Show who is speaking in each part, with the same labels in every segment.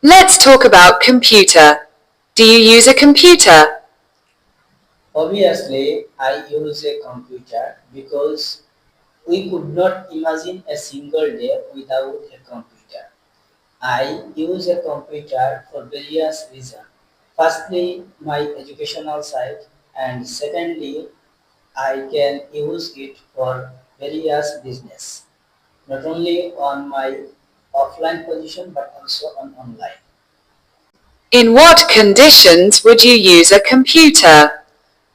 Speaker 1: Let's talk about computer. Do you use a computer?
Speaker 2: Obviously, I use a computer because we could not imagine a single day without a computer. I use a computer for various reasons. Firstly, my educational side, and secondly, I can use it for various business, not only on my offline position but also on online.
Speaker 1: In what conditions would you use a computer?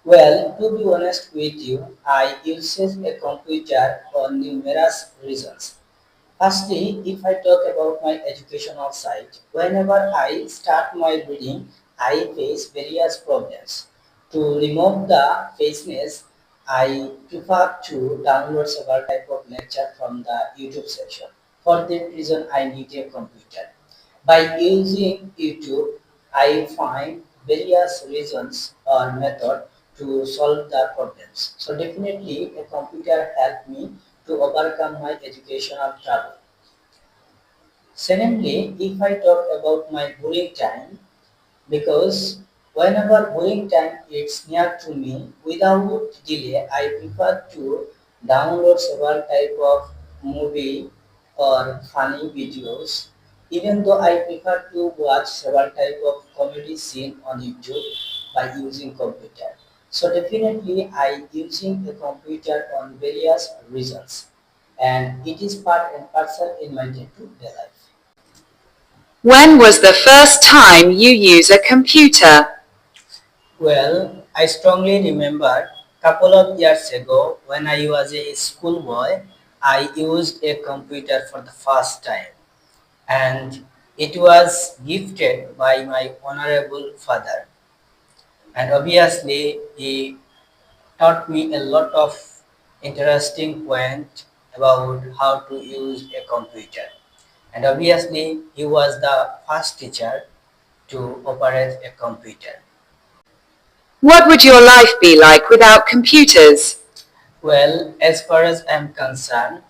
Speaker 2: Well, to be honest with you, I use a computer for numerous reasons. Firstly, if I talk about my educational side, whenever I start my reading, I face various problems. To remove the faceness, I prefer to download several type of lecture from the YouTube section. For that reason, I need a computer. By using YouTube, I find various reasons or method to solve the problems. So definitely, a computer helped me to overcome my educational trouble. Secondly, if I talk about my boarding time, because whenever boarding time is near to me, without delay, I prefer to download several type of movie or funny videos. Even though I prefer to watch several type of comedy scene on YouTube by using computer. So definitely I using a computer on various reasons, and it is part and parcel in my day-to-day life.
Speaker 1: When was the first time you use a computer?
Speaker 2: Well, I strongly remember couple of years ago when I was a schoolboy, I used a computer for the first time, and it was gifted by my honorable father. And obviously, he taught me a lot of interesting points about how to use a computer. And obviously, he was the first teacher to operate a computer.
Speaker 1: What would your life be like without computers?
Speaker 2: Well, as far as I'm concerned,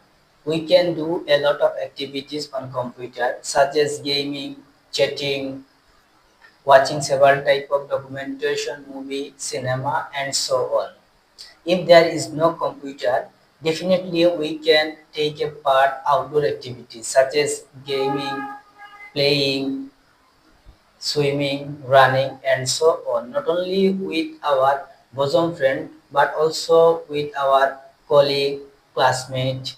Speaker 2: we can do a lot of activities on computer such as gaming, chatting, watching several type of documentation, movie, cinema, and so on. If there is no computer, definitely we can take a part outdoor activities such as gaming, playing, swimming, running, and so on. Not only with our bosom friend, but also with our colleague, classmate,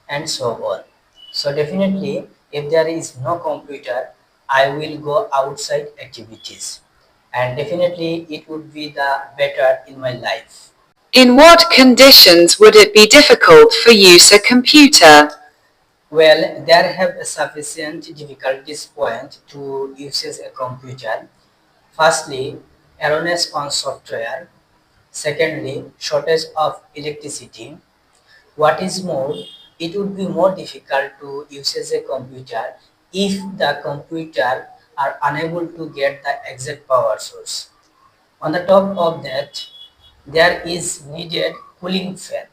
Speaker 2: and so on. So definitely, if there is no computer, I will go outside activities, and definitely it would be the better in my life.
Speaker 1: In what conditions would it be difficult for use a computer?
Speaker 2: Well, there have a sufficient difficulties point to use a computer. Firstly, erroneous on software. Secondly, shortage of electricity. What is more, it would be more difficult to use a computer if the computer are unable to get the exact power source. On the top of that, there is needed cooling fan.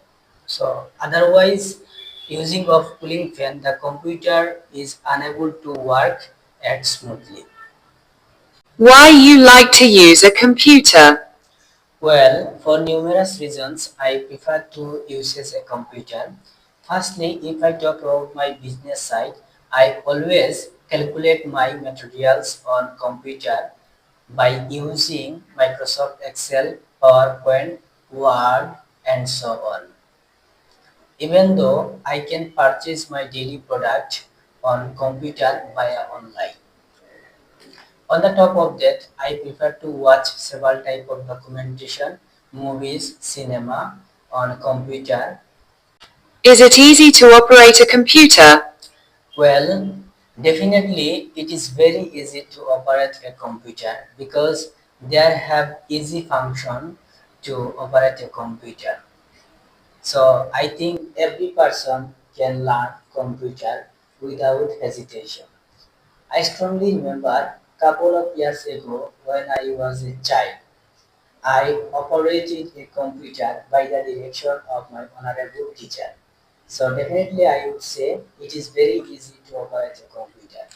Speaker 2: So otherwise, using of cooling fan, the computer is unable to work at smoothly.
Speaker 1: Why you like to use a computer?
Speaker 2: Well, for numerous reasons, I prefer to use a computer. Firstly, if I talk about my business side, I always calculate my materials on computer by using Microsoft Excel, PowerPoint, Word, and so on. Even though I can purchase my daily product on computer via online. On the top of that, I prefer to watch several type of documentation, movies, cinema on computer.
Speaker 1: Is it easy to operate a computer?
Speaker 2: Well, definitely it is very easy to operate a computer because there have easy function to operate a computer. So I think every person can learn computer without hesitation. I strongly remember couple of years ago when I was a child. I operated a computer by the direction of my honorable teacher. So definitely I would say it is very easy to operate a computer.